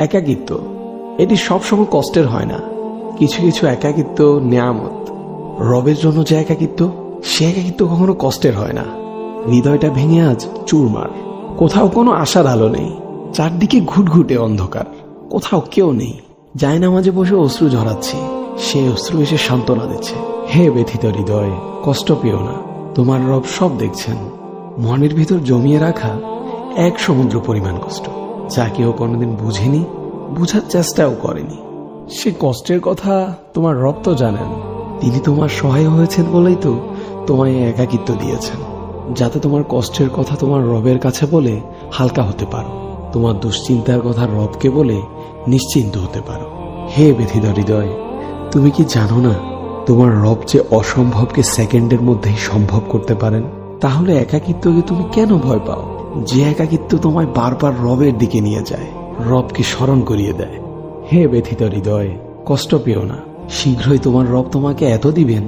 একাকিত্ব এটি সবসময় কষ্টের হয় না। কিছু কিছু একাকিত্ব নেয়ামত। রবের জন্য যে একাকিত্ব, সে একাকিত্ব কখনো কষ্টের হয় না। হৃদয়টা ভেঙে আজ চুরমার। কোথাও কোনো আশার আলো নেই, চারদিকে ঘুটঘুটে অন্ধকার। কোথাও কেউ নেই। জায়নামাজে বসে অশ্রু ঝরাচ্ছি, সে অশ্রু এসে সান্ত্বনা দিচ্ছে। হে ব্যথিত হৃদয়, কষ্ট পেও না, তোমার রব সব দেখছেন। মনের ভিতর জমিয়ে রাখা এক সমুদ্র পরিমাণ কষ্ট, যা কেউ কোনোদিন বুঝেনি, বুঝার চেষ্টাও করেনি। সে কষ্টের কথা তোমার রব তো জানেন। তিনি তোমার সহায় হয়েছেন বলেই তো তোমায় একাকিত্ব দিয়েছেন, যাতে তোমার কষ্টের কথা তোমার রবের কাছে বলে হালকা হতে পারো, তোমার দুশ্চিন্তার কথা রবকে বলে নিশ্চিন্ত হতে পারো। হে ব্যথিত হৃদয়, তুমি কি জানো না তোমার রব যে অসম্ভবকে সেকেন্ডের মধ্যেই সম্ভব করতে পারেন? তাহলে একাকিত্বকে তুমি কেন ভয় পাও? যে একাকিত্ব তোমায় বারবার রবের দিকে নিয়ে যায়, রবকে স্মরণ করিয়ে দেয়। হে ব্যথিত হৃদয়, কষ্ট পেও না, শীঘ্রই তোমার রব তোমাকে এত দিবেন